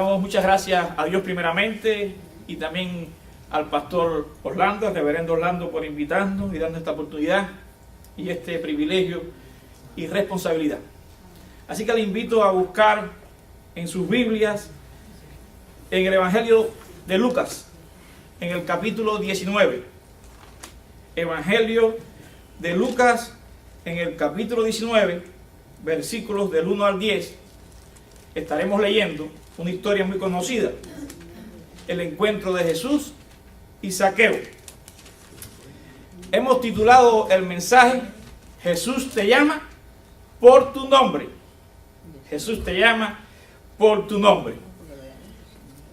Damos muchas gracias a Dios primeramente y también al pastor Orlando, al reverendo Orlando, por invitarnos y darnos esta oportunidad y este privilegio y responsabilidad. Así que le invito a buscar en sus Biblias, en el Evangelio de Lucas, en el capítulo 19. Evangelio de Lucas, en el capítulo 19, versículos del 1 al 10, estaremos leyendo una historia muy conocida, el encuentro de Jesús y Zaqueo. Hemos titulado el mensaje, Jesús te llama por tu nombre. Jesús te llama por tu nombre.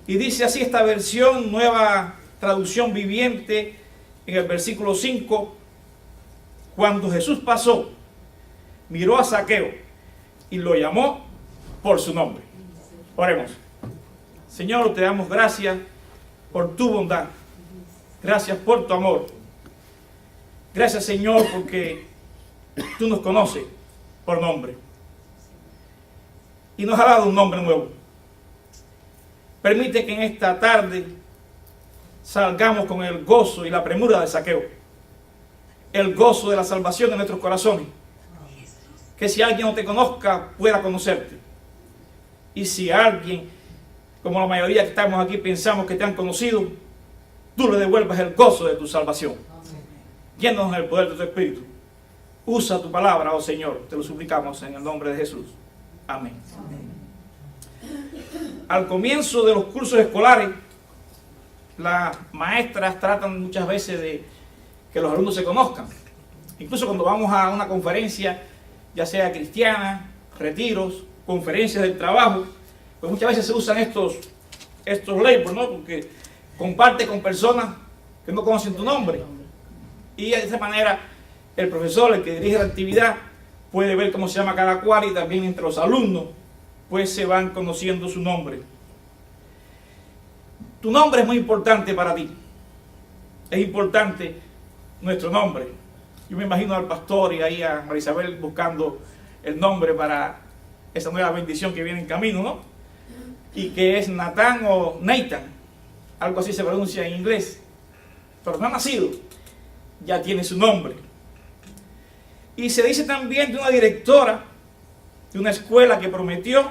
Y dice así esta versión, nueva traducción viviente, en el versículo 5, cuando Jesús pasó, miró a Zaqueo y lo llamó por su nombre. Oremos. Señor, te damos gracias por tu bondad. Gracias por tu amor. Gracias, Señor, porque tú nos conoces por nombre. Y nos ha dado un nombre nuevo. Permite que en esta tarde salgamos con el gozo y la premura de Zaqueo. El gozo de la salvación en nuestros corazones. Que si alguien no te conozca, pueda conocerte. Y si alguien, como la mayoría que estamos aquí, pensamos que te han conocido, tú le devuelvas el gozo de tu salvación. Llénanos en el poder de tu Espíritu. Usa tu palabra, oh Señor. Te lo suplicamos en el nombre de Jesús. Amén. Al comienzo de los cursos escolares, las maestras tratan muchas veces de que los alumnos se conozcan. Incluso cuando vamos a una conferencia, ya sea cristiana, retiros, conferencias del trabajo, pues muchas veces se usan estos labels, ¿no? Porque comparte con personas que no conocen tu nombre. Y de esa manera el profesor, el que dirige la actividad, puede ver cómo se llama cada cual, y también entre los alumnos pues se van conociendo su nombre. Tu nombre es muy importante para ti. Es importante nuestro nombre. Yo me imagino al pastor y ahí a María Isabel buscando el nombre para esa nueva bendición que viene en camino, ¿no? Y que es Natán o Nathan, algo así se pronuncia en inglés. Pero no ha nacido, ya tiene su nombre. Y se dice también de una directora de una escuela que prometió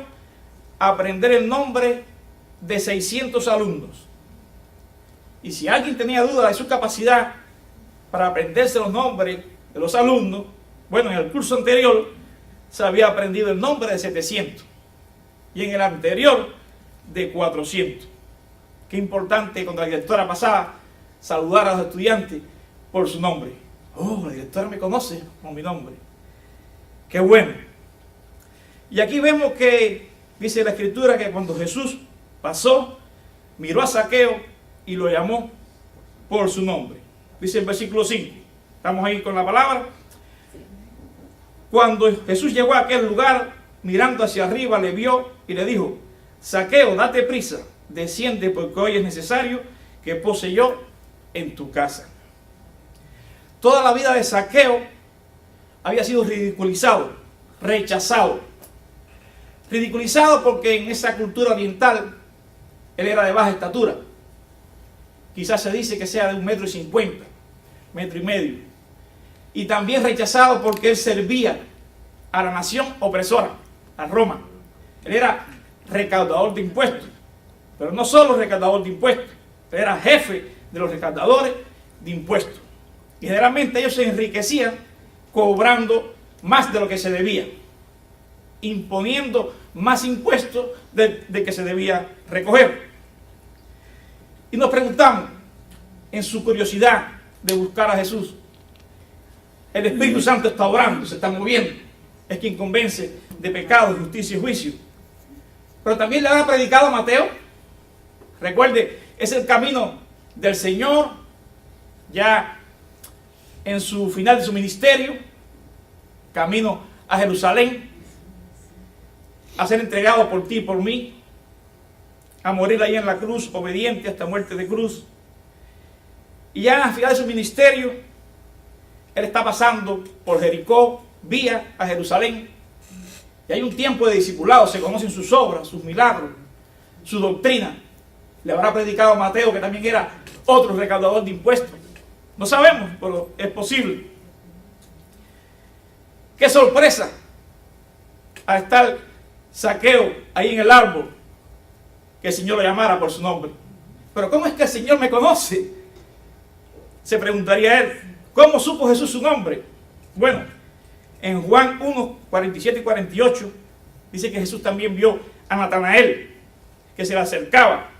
aprender el nombre de 600 alumnos. Y si alguien tenía duda de su capacidad para aprenderse los nombres de los alumnos, bueno, en el curso anterior se había aprendido el nombre de 700 y en el anterior de 400. Qué importante cuando la directora pasaba saludar a los estudiantes por su nombre. Oh, la directora me conoce con mi nombre. Qué bueno. Y aquí vemos que dice la Escritura que cuando Jesús pasó, miró a Zaqueo y lo llamó por su nombre. Dice el versículo 5. Estamos ahí con la palabra. Cuando Jesús llegó a aquel lugar, mirando hacia arriba, le vio y le dijo: Zaqueo, date prisa, desciende, porque hoy es necesario que pose yo en tu casa. Toda la vida de Zaqueo había sido ridiculizado, rechazado. Ridiculizado porque en esa cultura oriental él era de baja estatura. Quizás se dice que sea de 1,50 m, 1,5 m. Y también rechazado porque él servía a la nación opresora, a Roma. Él era recaudador de impuestos. Pero no solo recaudador de impuestos, él era jefe de los recaudadores de impuestos. Y generalmente ellos se enriquecían cobrando más de lo que se debía, imponiendo más impuestos de que se debía recoger. Y nos preguntamos, en su curiosidad de buscar a Jesús, el Espíritu Santo está obrando, se está moviendo, es quien convence de pecado, justicia y juicio. Pero también le ha predicado a Mateo. Recuerde, es el camino del Señor, ya en su final de su ministerio, camino a Jerusalén, a ser entregado por ti y por mí, a morir ahí en la cruz, obediente hasta muerte de cruz. Y ya al final de su ministerio, él está pasando por Jericó, vía a Jerusalén. Y hay un tiempo de discipulado, se conocen sus obras, sus milagros, su doctrina. Le habrá predicado a Mateo, que también era otro recaudador de impuestos. No sabemos, pero es posible. ¡Qué sorpresa! Al estar Zaqueo ahí en el árbol, que el Señor lo llamara por su nombre. Pero ¿cómo es que el Señor me conoce? Se preguntaría él. ¿Cómo supo Jesús su nombre? Bueno, en Juan 1, 47 y 48, dice que Jesús también vio a Natanael, que se le acercaba.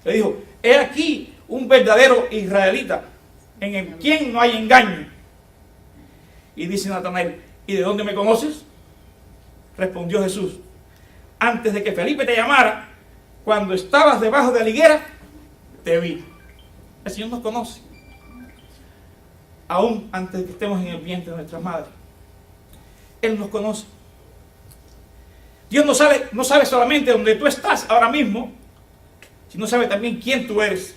Le dijo, he aquí un verdadero israelita, en el quien no hay engaño. Y dice Natanael, ¿y de dónde me conoces? Respondió Jesús, antes de que Felipe te llamara, cuando estabas debajo de la higuera, te vi. El Señor nos conoce, aún antes de que estemos en el vientre de nuestra madre. Él nos conoce. Dios no sabe solamente dónde tú estás ahora mismo, sino sabe también quién tú eres.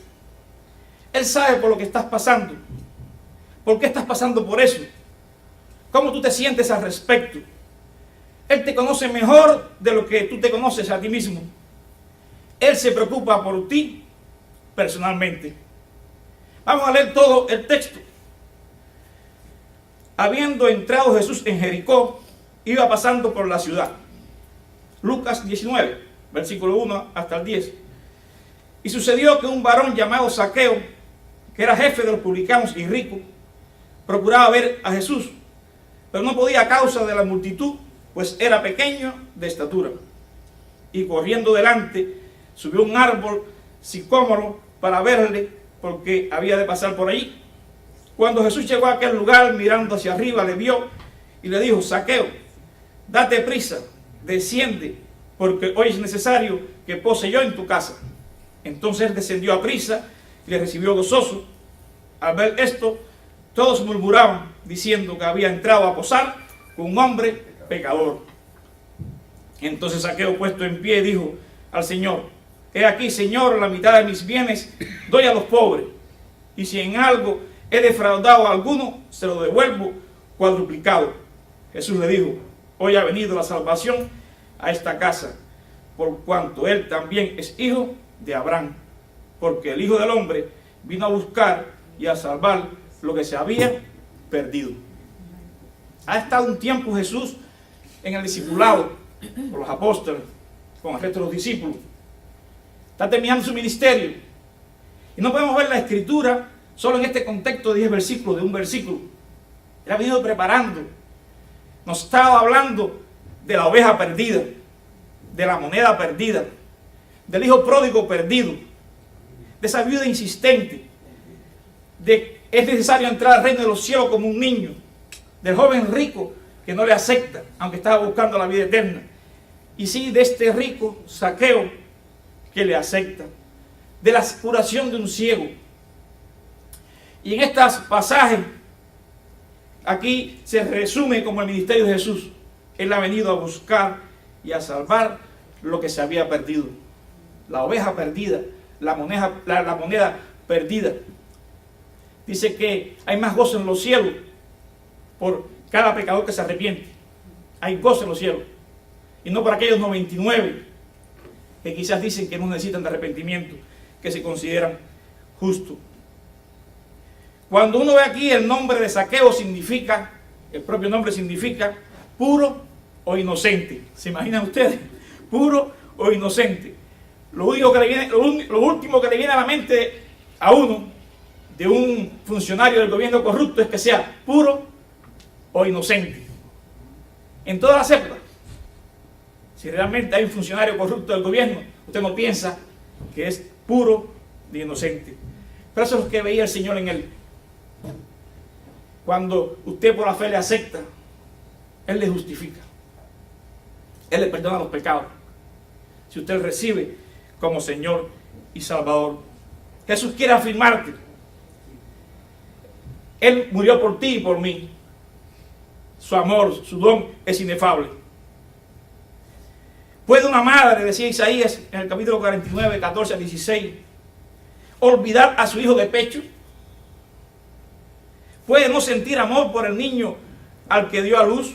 Él sabe por lo que estás pasando. ¿Por qué estás pasando por eso? ¿Cómo tú te sientes al respecto? Él te conoce mejor de lo que tú te conoces a ti mismo. Él se preocupa por ti personalmente. Vamos a leer todo el texto. Habiendo entrado Jesús en Jericó, iba pasando por la ciudad. Lucas 19, versículo 1 hasta el 10. Y sucedió que un varón llamado Zaqueo, que era jefe de los publicanos y rico, procuraba ver a Jesús, pero no podía a causa de la multitud, pues era pequeño de estatura. Y corriendo delante, subió un árbol sicómoro para verle, porque había de pasar por allí. Cuando Jesús llegó a aquel lugar, mirando hacia arriba, le vio y le dijo, Zaqueo, date prisa, desciende, porque hoy es necesario que pose yo en tu casa. Entonces él descendió a prisa y le recibió gozoso. Al ver esto, todos murmuraban, diciendo que había entrado a posar con un hombre pecador. Entonces Zaqueo, puesto en pie, dijo al Señor, he aquí, Señor, la mitad de mis bienes doy a los pobres, y si en algo he defraudado a alguno, se lo devuelvo cuadruplicado. Jesús le dijo, hoy ha venido la salvación a esta casa, por cuanto él también es hijo de Abraham, porque el Hijo del Hombre vino a buscar y a salvar lo que se había perdido. Ha estado un tiempo Jesús en el discipulado por los apóstoles, con el resto de los discípulos. Está terminando su ministerio. Y no podemos ver la escritura solo en este contexto de 10 versículos, de un versículo. Él ha venido preparando. Nos estaba hablando de la oveja perdida, de la moneda perdida, del hijo pródigo perdido, de esa viuda insistente, de es necesario entrar al reino de los cielos como un niño, del joven rico que no le acepta, aunque estaba buscando la vida eterna, y sí de este rico Zaqueo que le acepta, de la curación de un ciego. Y en estos pasajes, aquí se resume como el ministerio de Jesús. Él ha venido a buscar y a salvar lo que se había perdido. La oveja perdida, la moneda perdida. Dice que hay más gozo en los cielos por cada pecador que se arrepiente. Hay gozo en los cielos. Y no por aquellos 99 que quizás dicen que no necesitan de arrepentimiento, que se consideran justos. Cuando uno ve aquí el nombre de Zaqueo significa, el propio nombre significa puro o inocente. ¿Se imaginan ustedes? Puro o inocente. Lo último que le viene a la mente a uno de un funcionario del gobierno corrupto es que sea puro o inocente. En todas las épocas, si realmente hay un funcionario corrupto del gobierno, usted no piensa que es puro ni inocente. Pero eso es lo que veía el Señor en él. Cuando usted por la fe le acepta, Él le justifica. Él le perdona los pecados. Si usted recibe como Señor y Salvador. Jesús quiere afirmarte. Él murió por ti y por mí. Su amor, su don es inefable. ¿Puede una madre, decía Isaías en el capítulo 49, 14 a 16, olvidar a su hijo de pecho? ¿Puede no sentir amor por el niño al que dio a luz?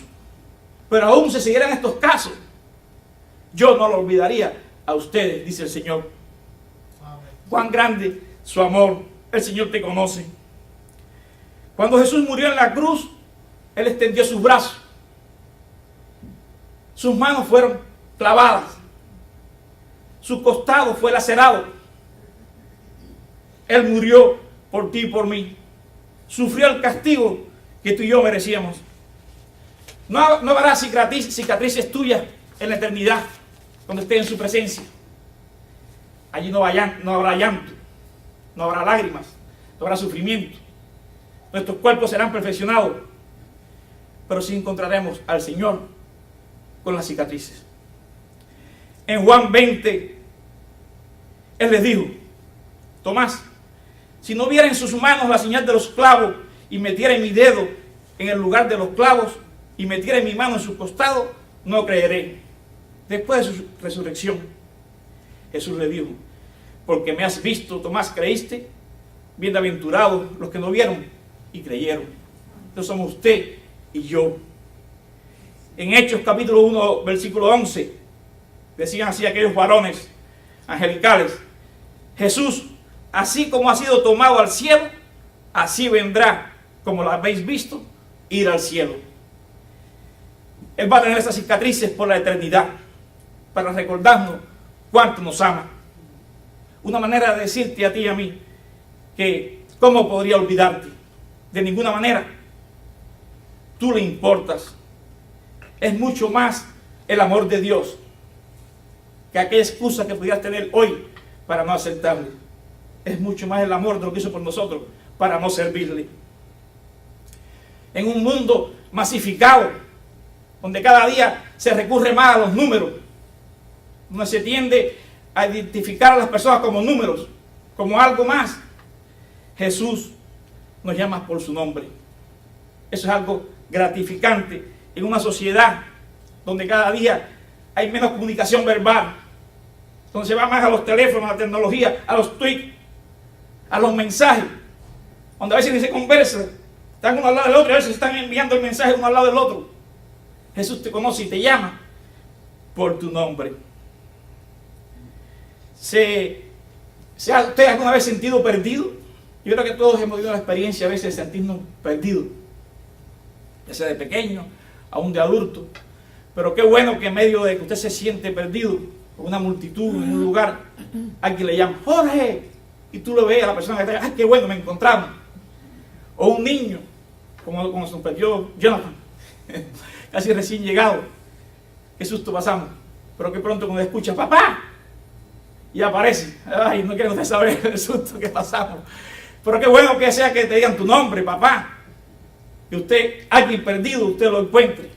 Pero aún se siguieran estos casos, yo no lo olvidaría a ustedes, dice el Señor. Cuán grande su amor, el Señor te conoce. Cuando Jesús murió en la cruz, Él extendió sus brazos. Sus manos fueron clavadas. Su costado fue lacerado. Él murió por ti y por mí. Sufrió el castigo que tú y yo merecíamos. No habrá cicatrices tuyas en la eternidad cuando estés en su presencia. Allí no habrá llanto, no habrá lágrimas, no habrá sufrimiento. Nuestros cuerpos serán perfeccionados, pero sí encontraremos al Señor con las cicatrices. En Juan 20, Él les dijo: Tomás, si no viera en sus manos la señal de los clavos, y metiera mi dedo en el lugar de los clavos, y metiera mi mano en su costado, no creeré. Después de su resurrección, Jesús le dijo: porque me has visto, Tomás, creíste. Bienaventurados los que no vieron y creyeron. Entonces somos usted y yo. En Hechos capítulo 1, versículo 11, decían así aquellos varones angelicales: Jesús, así como ha sido tomado al cielo, así vendrá, como lo habéis visto, ir al cielo. Él va a tener esas cicatrices por la eternidad, para recordarnos cuánto nos ama. Una manera de decirte a ti y a mí que cómo podría olvidarte. De ninguna manera. Tú le importas. Es mucho más el amor de Dios que aquella excusa que pudieras tener hoy para no aceptarle. Es mucho más el amor de lo que hizo por nosotros para no servirle. En un mundo masificado, donde cada día se recurre más a los números, donde se tiende a identificar a las personas como números, como algo más, Jesús nos llama por su nombre. Eso es algo gratificante en una sociedad donde cada día hay menos comunicación verbal, donde se va más a los teléfonos, a la tecnología, a los tweets, a los mensajes, donde a veces ni se conversa, están uno al lado del otro, y a veces están enviando el mensaje uno al lado del otro. Jesús te conoce y te llama por tu nombre. ¿Se ha usted alguna vez sentido perdido? Yo creo que todos hemos tenido la experiencia a veces de sentirnos perdidos, ya sea de pequeño, aún de adulto. Pero qué bueno que en medio de que usted se siente perdido, con una multitud, en un lugar, alguien le llama: Jorge, y tú lo ves a la persona que está: ¡ay, qué bueno, me encontramos! O un niño, como se perdió Jonathan, casi recién llegado. Qué susto pasamos. Pero que pronto cuando escucha: ¡papá! Y aparece. Ay, no quiere usted saber el susto que pasamos. Pero qué bueno que sea que te digan tu nombre, papá. Que usted, alguien perdido, usted lo encuentre.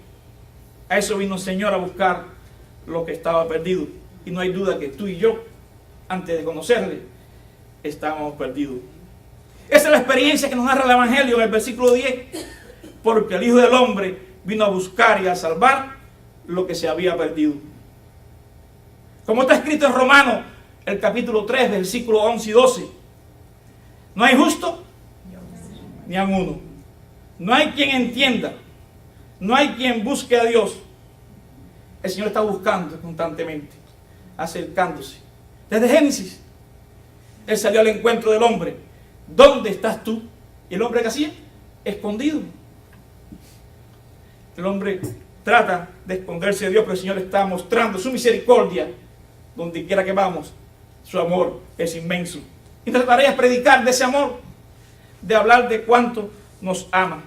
A eso vino el Señor, a buscar lo que estaba perdido. Y no hay duda que tú y yo, antes de conocerle, estábamos perdidos. Esa es la experiencia que nos narra el Evangelio en el versículo 10. Porque el Hijo del Hombre vino a buscar y a salvar lo que se había perdido. Como está escrito en Romanos, el capítulo 3, versículos 11 y 12. No hay justo ni a uno. No hay quien entienda. No hay quien busque a Dios. El Señor está buscando constantemente, acercándose. Desde Génesis, Él salió al encuentro del hombre. ¿Dónde estás tú? ¿Y el hombre qué hacía? Escondido. El hombre trata de esconderse de Dios, pero el Señor está mostrando su misericordia donde quiera que vamos. Su amor es inmenso. Y nuestra tarea es predicar de ese amor, de hablar de cuánto nos ama.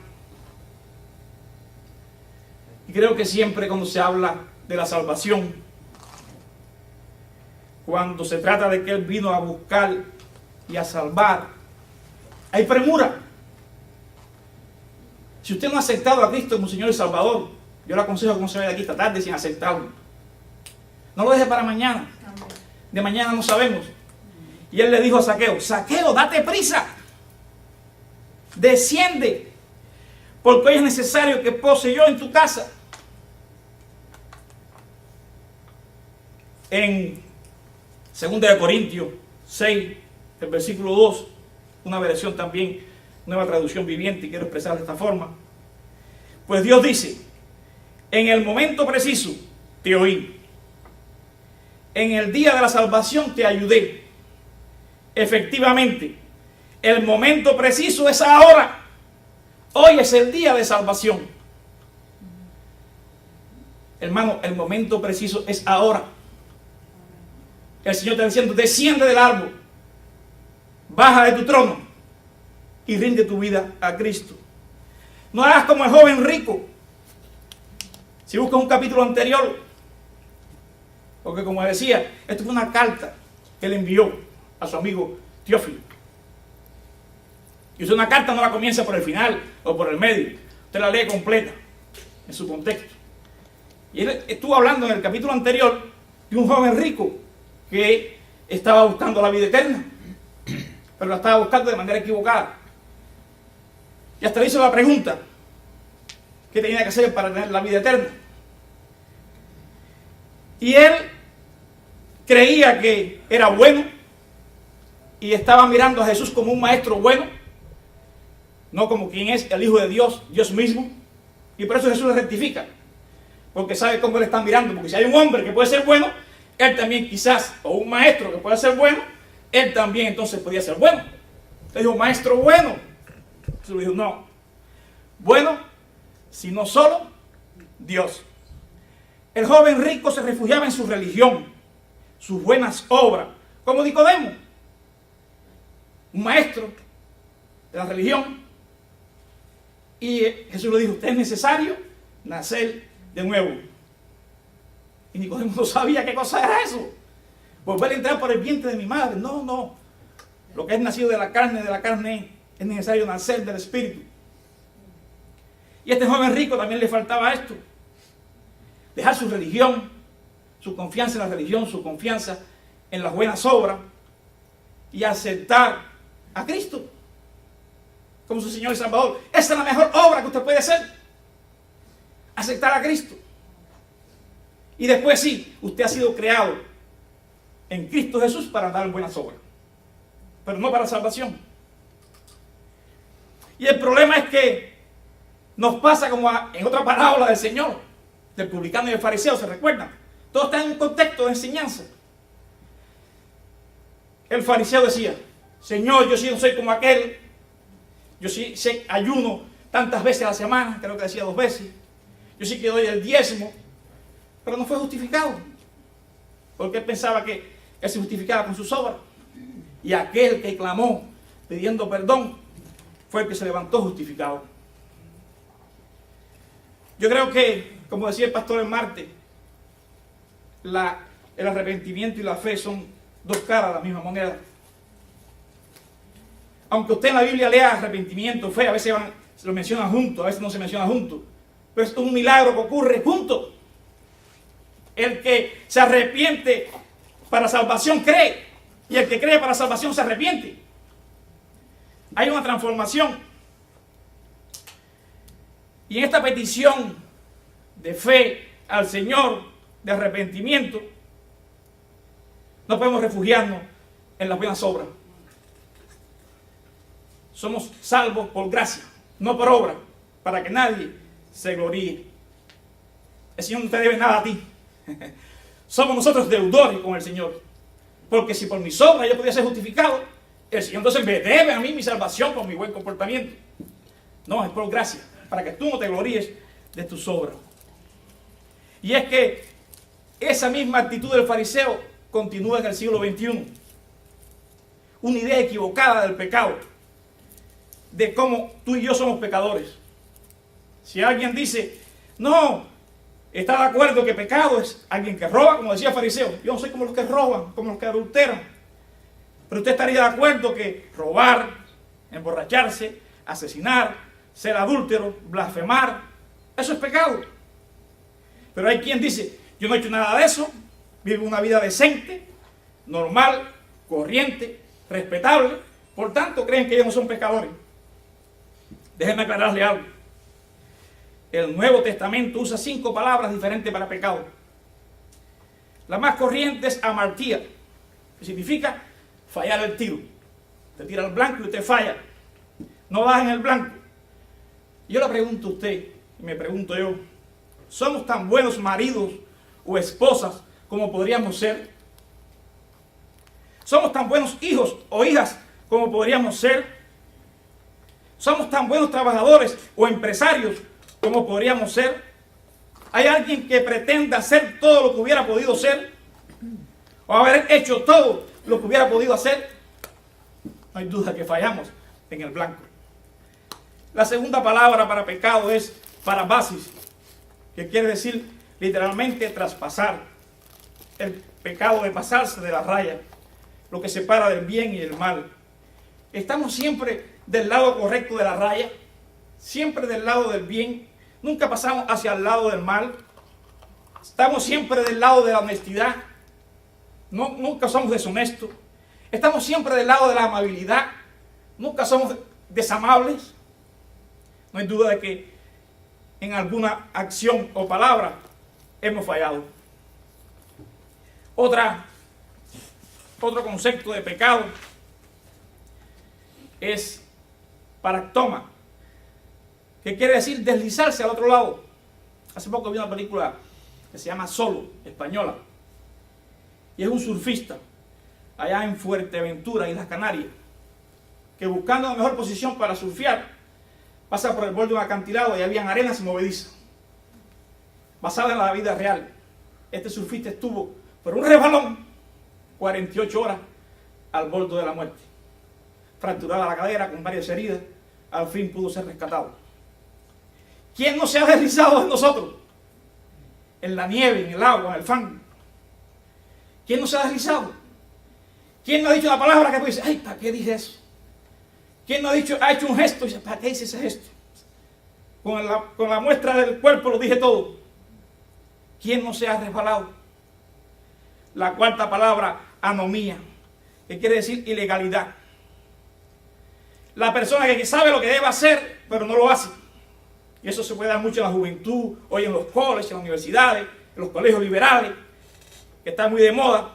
Y creo que siempre cuando se habla de la salvación, cuando se trata de que Él vino a buscar y a salvar, hay premura. Si usted no ha aceptado a Cristo como Señor y Salvador, yo le aconsejo que no se vaya de aquí esta tarde sin aceptarlo. No lo deje para mañana. De mañana no sabemos. Y Él le dijo a Zaqueo: Zaqueo, date prisa. Desciende. Porque hoy es necesario que pose yo en tu casa. En 2 Corintios 6, el versículo 2, una versión también, nueva traducción viviente, y quiero expresar de esta forma. Pues Dios dice: en el momento preciso te oí, en el día de la salvación te ayudé. Efectivamente, el momento preciso es ahora. Hoy es el día de salvación. Hermano, el momento preciso es ahora. El Señor está diciendo, desciende del árbol, baja de tu trono y rinde tu vida a Cristo. No hagas como el joven rico. Si buscas un capítulo anterior, porque como decía, esto fue una carta que él envió a su amigo Teófilo. Y usted una carta no la comienza por el final o por el medio. Usted la lee completa, en su contexto. Y él estuvo hablando en el capítulo anterior de un joven rico que estaba buscando la vida eterna, pero la estaba buscando de manera equivocada. Y hasta le hizo la pregunta, ¿qué tenía que hacer para tener la vida eterna? Y él creía que era bueno y estaba mirando a Jesús como un maestro bueno, no como quien es el Hijo de Dios, Dios mismo. Y por eso Jesús le rectifica, porque sabe cómo le están mirando. Porque si hay un hombre que puede ser bueno, él también quizás, o un maestro que puede ser bueno, él también entonces podía ser bueno. Le dijo, maestro bueno. Jesús le dijo, no, bueno, sino solo Dios. El joven rico se refugiaba en su religión, sus buenas obras, como Nicodemo, un maestro de la religión. Y Jesús le dijo, usted es necesario nacer de nuevo. Y Nicodemo no sabía qué cosa era eso. Volver a entrar por el vientre de mi madre. No, no. Lo que es nacido de la carne es necesario nacer del Espíritu. Y a este joven rico también le faltaba esto. Dejar su religión, su confianza en la religión, su confianza en las buenas obras y aceptar a Cristo como su Señor y Salvador. Esa es la mejor obra que usted puede hacer. Aceptar a Cristo. Y después sí, usted ha sido creado en Cristo Jesús para dar buenas obras, pero no para salvación. Y el problema es que nos pasa como en otra parábola del Señor, del publicano y del fariseo, ¿se recuerdan? Todo está en un contexto de enseñanza. El fariseo decía, Señor, yo sí no soy como aquel, yo sí sé ayuno tantas veces a la semana, creo que decía 2 veces, yo sí que doy el diezmo, pero no fue justificado, porque él pensaba que él se justificaba con sus obras, y aquel que clamó pidiendo perdón fue el que se levantó justificado. Yo creo que, como decía el pastor el martes, el arrepentimiento y la fe son 2 caras de la misma moneda. Aunque usted en la Biblia lea arrepentimiento, fe, a veces se lo menciona juntos, a veces no se menciona juntos, pero es un milagro que ocurre juntos. El que se arrepiente para salvación cree, y el que cree para salvación se arrepiente. Hay una transformación. Y en esta petición de fe al Señor, de arrepentimiento, no podemos refugiarnos en las buenas obras. Somos salvos por gracia, no por obra, para que nadie se gloríe. El Señor no te debe nada a ti. Somos nosotros deudores con el Señor. Porque si por mis obras yo podía ser justificado, el Señor entonces me debe a mí mi salvación por mi buen comportamiento. No, es por gracia, para que tú no te gloríes de tus obras. Y es que esa misma actitud del fariseo continúa en el siglo XXI. Una idea equivocada del pecado, de cómo tú y yo somos pecadores. Si alguien dice, no, está de acuerdo que pecado es alguien que roba, como decía el fariseo, yo no soy como los que roban, como los que adulteran. Pero usted estaría de acuerdo que robar, emborracharse, asesinar, ser adúltero, blasfemar, eso es pecado. Pero hay quien dice, yo no he hecho nada de eso, vivo una vida decente, normal, corriente, respetable, por tanto creen que ellos no son pecadores. Déjenme aclararle algo. El Nuevo Testamento usa 5 palabras diferentes para pecado. La más corriente es amartía, que significa fallar el tiro. Te tira el blanco y usted falla. No das en el blanco. Yo le pregunto a usted, y me pregunto yo, ¿somos tan buenos maridos o esposas como podríamos ser? Somos tan buenos hijos o hijas como podríamos ser. Somos tan buenos trabajadores o empresarios como podríamos ser. ¿Hay alguien que pretenda hacer todo lo que hubiera podido ser? ¿O haber hecho todo lo que hubiera podido hacer? No hay duda que fallamos en el blanco. La segunda palabra para pecado es parabasis, que quiere decir literalmente traspasar. El pecado de pasarse de la raya, lo que separa del bien y del mal. Estamos siempre del lado correcto de la raya, siempre del lado del bien, nunca pasamos hacia el lado del mal. Estamos siempre del lado de la honestidad, nunca somos deshonestos. Estamos siempre del lado de la amabilidad, nunca somos desamables. No hay duda de que en alguna acción o palabra hemos fallado. Otro concepto de pecado es paractoma, que quiere decir deslizarse al otro lado. Hace poco vi una película que se llama Solo, española, y es un surfista allá en Fuerteventura, Islas Canarias, que buscando la mejor posición para surfear, pasa por el borde de un acantilado y habían arenas movedizas. Basada en la vida real, este surfista estuvo por un resbalón 48 horas al borde de la muerte. Fracturada la cadera con varias heridas, al fin pudo ser rescatado. ¿Quién no se ha deslizado de nosotros? En la nieve, en el agua, en el fango. ¿Quién no se ha deslizado? ¿Quién no ha dicho la palabra que tú dices, ay, ¿para qué dije eso? ¿Quién no ha hecho un gesto y dice, ¿para qué hice ese gesto? Con la muestra del cuerpo lo dije todo. ¿Quién no se ha resbalado? La cuarta palabra, anomía, que quiere decir ilegalidad. La persona que sabe lo que debe hacer, pero no lo hace. Y eso se puede dar mucho en la juventud, hoy en los colegios, en las universidades, en los colegios liberales, que está muy de moda,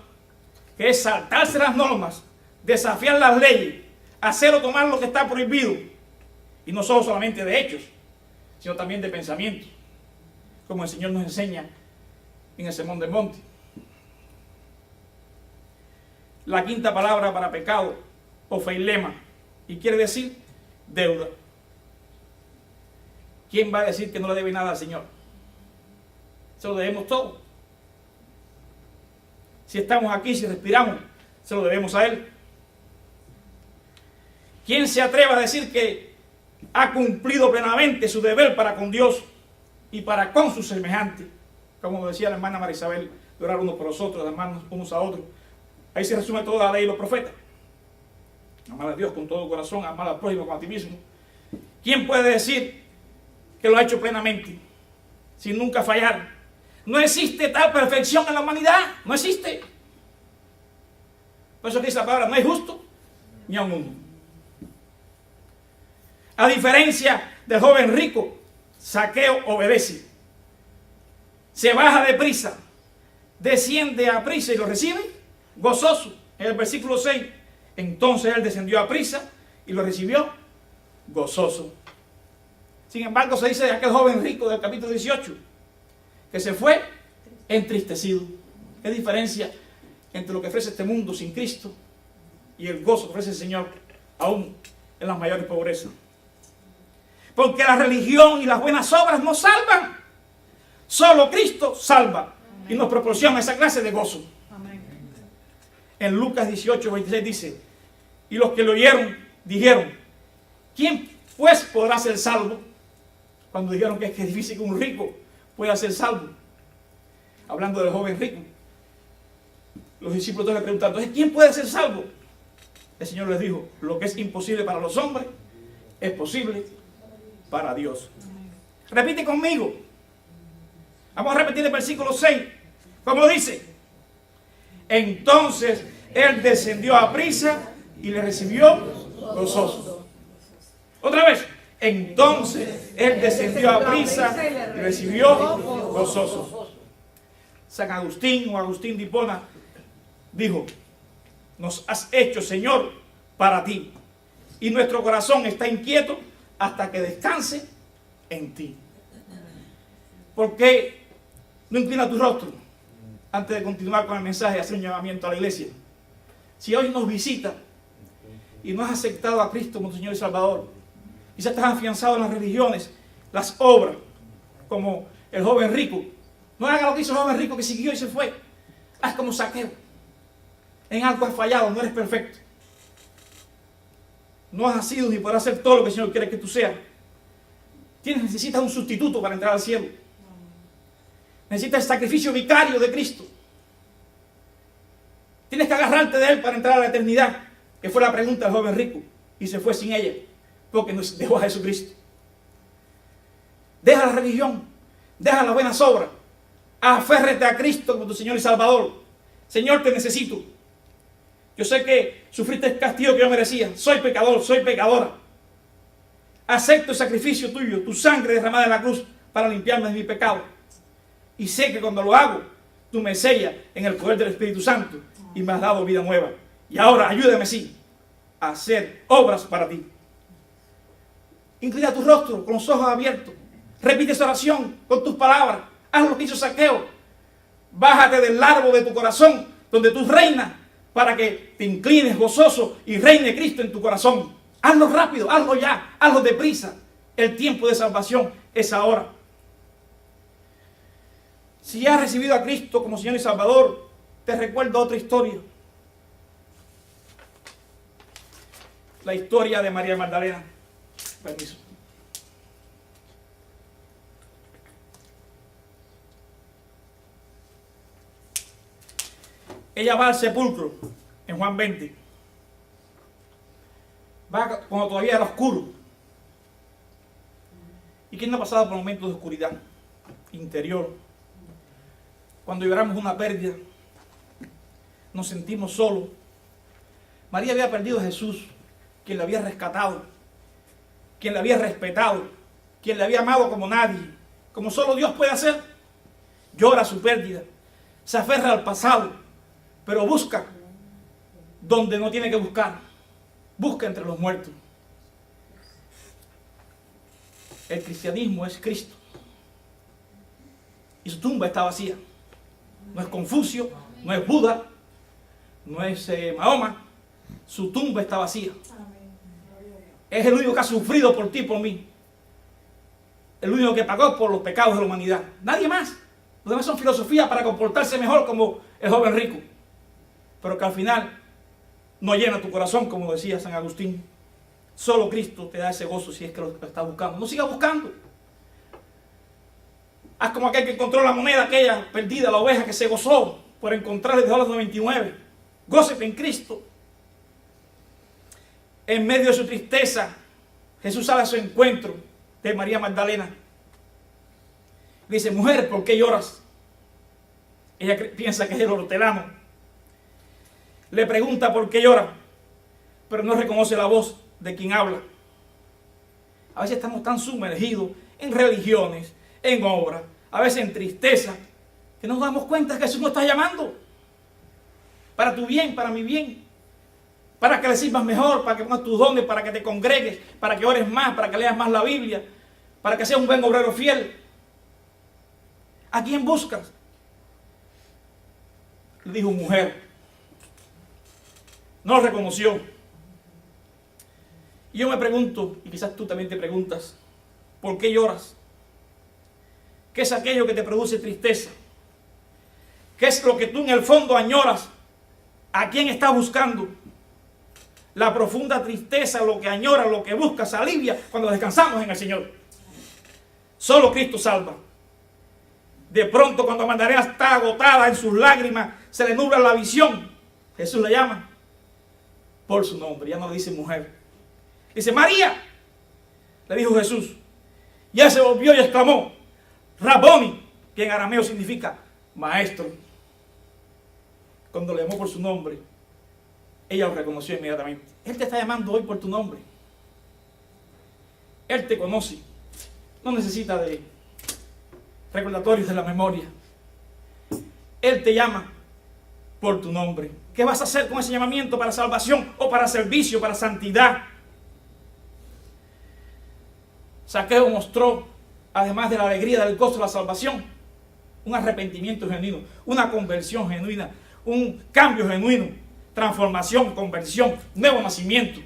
que es saltarse las normas, desafiar las leyes, hacer o tomar lo que está prohibido. Y no solo solamente de hechos, sino también de pensamientos, como el Señor nos enseña en el Sermón del Monte. La quinta palabra para pecado, ofeilema, y quiere decir deuda. ¿Quién va a decir que no le debe nada al Señor? Se lo debemos todo. Si estamos aquí, si respiramos, se lo debemos a Él. ¿Quién se atreve a decir que ha cumplido plenamente su deber para con Dios y para con sus semejantes? Como decía la hermana María Isabel, de orar unos por los otros, de amarnos unos a otros. Ahí se resume toda la ley y los profetas. Amar a Dios con todo corazón, amar al prójimo como a ti mismo. ¿Quién puede decir que lo ha hecho plenamente sin nunca fallar? No existe tal perfección en la humanidad, no existe. Por eso que dice la palabra, no hay justo ni a uno. A diferencia del joven rico, Zaqueo obedece. Se baja deprisa, desciende a prisa y lo recibe gozoso. En el versículo 6, entonces él descendió a prisa y lo recibió gozoso. Sin embargo, se dice de aquel joven rico del capítulo 18, que se fue entristecido. ¿Qué diferencia entre lo que ofrece este mundo sin Cristo y el gozo que ofrece el Señor aún en las mayores pobrezas? Porque la religión y las buenas obras no salvan. Solo Cristo salva. Amén. Y nos proporciona esa clase de gozo. Amén. En Lucas 18, 26 dice, y los que lo oyeron dijeron, ¿quién pues podrá ser salvo? Cuando dijeron que es difícil que un rico pueda ser salvo. Hablando del joven rico. Los discípulos le preguntaron, entonces, ¿quién puede ser salvo? El Señor les dijo, lo que es imposible para los hombres es posible para Dios. Repite conmigo. Vamos a repetir el versículo 6. ¿Cómo dice? Entonces él descendió a prisa y le recibió gozoso. Otra vez. Entonces él descendió a prisa y le recibió gozoso. San Agustín o Agustín de Hipona dijo, nos has hecho, Señor, para ti, y nuestro corazón está inquieto hasta que descanse en ti. ¿Por qué no inclina tu rostro antes de continuar con el mensaje y hacer un llamamiento a la iglesia? Si hoy nos visita y no has aceptado a Cristo como tu Señor y Salvador, quizás estás afianzado en las religiones, las obras, como el joven rico. No hagas lo que hizo el joven rico que siguió y se fue. Haz como Zaqueo. En algo has fallado, no eres perfecto. No has sido ni podrás hacer todo lo que el Señor quiere que tú seas. Necesitas un sustituto para entrar al cielo. Necesitas el sacrificio vicario de Cristo. Tienes que agarrarte de Él para entrar a la eternidad, que fue la pregunta del joven rico, y se fue sin ella, porque nos dejó a Jesucristo. Deja la religión, deja las buenas obras, aférrate a Cristo como tu Señor y Salvador. Señor, te necesito. Yo sé que sufriste el castigo que yo merecía. Soy pecador, soy pecadora. Acepto el sacrificio tuyo, tu sangre derramada en la cruz para limpiarme de mi pecado. Y sé que cuando lo hago, tú me sellas en el poder del Espíritu Santo y me has dado vida nueva. Y ahora ayúdame, sí, a hacer obras para ti. Inclina tu rostro con los ojos abiertos. Repite esa oración con tus palabras. Haz lo que hizo Zaqueo. Bájate del árbol de tu corazón, donde tú reinas, para que te inclines gozoso y reine Cristo en tu corazón. Hazlo rápido, hazlo ya, hazlo deprisa. El tiempo de salvación es ahora. Si has recibido a Cristo como Señor y Salvador, te recuerdo otra historia. La historia de María Magdalena. Permiso. Ella va al sepulcro en Juan 20. Va cuando todavía era oscuro. ¿Y quién no ha pasado por momentos de oscuridad interior? Cuando lloramos una pérdida, nos sentimos solos. María había perdido a Jesús, quien la había rescatado, quien la había respetado, quien la había amado como nadie, como solo Dios puede hacer. Llora su pérdida, se aferra al pasado, pero busca donde no tiene que buscar. Busca entre los muertos. El cristianismo es Cristo. Y su tumba está vacía. No es Confucio, no es Buda, no es Mahoma. Su tumba está vacía. Es el único que ha sufrido por ti y por mí. El único que pagó por los pecados de la humanidad. Nadie más. Los demás son filosofías para comportarse mejor, como el joven rico. Pero que al final no llena tu corazón, como decía San Agustín. Solo Cristo te da ese gozo si es que lo estás buscando. No sigas buscando. Haz como aquel que encontró la moneda aquella perdida, la oveja que se gozó por encontrar y dejó los 99. Gócete en Cristo. En medio de su tristeza, Jesús sale a su encuentro de María Magdalena. Dice: mujer, ¿por qué lloras? Ella piensa que es el hortelano. Le pregunta por qué llora, pero no reconoce la voz de quien habla. A veces estamos tan sumergidos en religiones, en obras, a veces en tristeza, que nos damos cuenta que Jesús nos está llamando para tu bien, para mi bien, para que le sirvas mejor, para que pongas tus dones, para que te congregues, para que ores más, para que leas más la Biblia, para que seas un buen obrero fiel. ¿A quién buscas? Le dijo: mujer. No lo reconoció. Y yo me pregunto, y quizás tú también te preguntas, ¿por qué lloras? ¿Qué es aquello que te produce tristeza? ¿Qué es lo que tú en el fondo añoras? ¿A quién estás buscando? La profunda tristeza, lo que añora, lo que busca, se alivia cuando descansamos en el Señor. Solo Cristo salva. De pronto, cuando Magdalena está agotada en sus lágrimas, se le nubla la visión. Jesús le llama por su nombre. Ya no le dice mujer. Dice: María. Le dijo Jesús. Y él se volvió y exclamó: Raboni, que en arameo significa maestro. Cuando le llamó por su nombre, ella lo reconoció inmediatamente. Él te está llamando hoy por tu nombre. Él te conoce. No necesita de recordatorios de la memoria. Él te llama por tu nombre. ¿Qué vas a hacer con ese llamamiento para salvación o para servicio, para santidad? Zaqueo mostró, además de la alegría del gozo de la salvación, un arrepentimiento genuino, una conversión genuina, un cambio genuino transformación, conversión, nuevo nacimiento.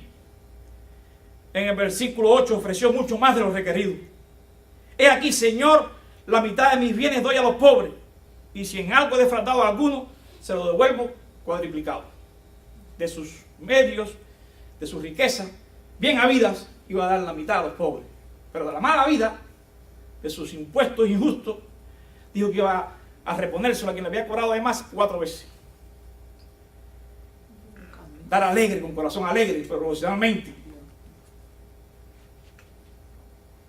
En el versículo 8 ofreció mucho más de lo requerido. He aquí, Señor, la mitad de mis bienes doy a los pobres, y si en algo he defraudado a alguno, se lo devuelvo cuadriplicado. De sus medios, de sus riquezas, bien habidas, iba a dar la mitad a los pobres. Pero de la mala vida, de sus impuestos injustos, dijo que iba a reponérselo a quien le había cobrado además 4 veces. Dar alegre, con corazón alegre, pero emocionalmente.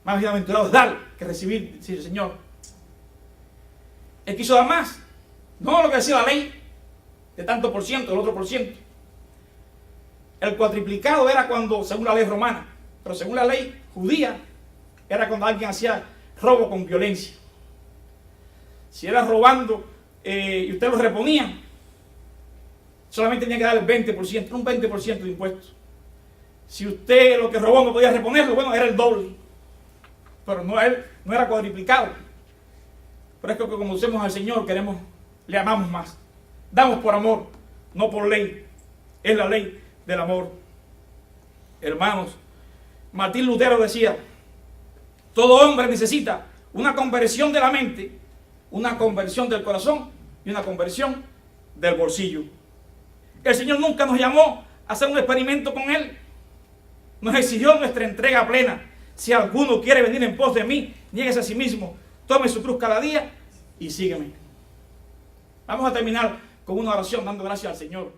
Más bienaventurado es dar que recibir, dice el Señor. Él quiso dar más. No lo que decía la ley, de tanto por ciento, del otro por ciento. El cuatriplicado era cuando, según la ley romana, pero según la ley judía, era cuando alguien hacía robo con violencia. Si era robando y usted lo reponía, solamente tenía que dar el 20%, un 20% de impuestos. Si usted lo que robó no podía reponerlo, bueno, era el doble. Pero no era cuadriplicado. Pero es que como conocemos al Señor, le amamos más. Damos por amor, no por ley. Es la ley del amor. Hermanos, Martín Lutero decía, todo hombre necesita una conversión de la mente, una conversión del corazón y una conversión del bolsillo. El Señor nunca nos llamó a hacer un experimento con Él. Nos exigió nuestra entrega plena. Si alguno quiere venir en pos de mí, niéguese a sí mismo, tome su cruz cada día y sígueme. Vamos a terminar con una oración dando gracias al Señor.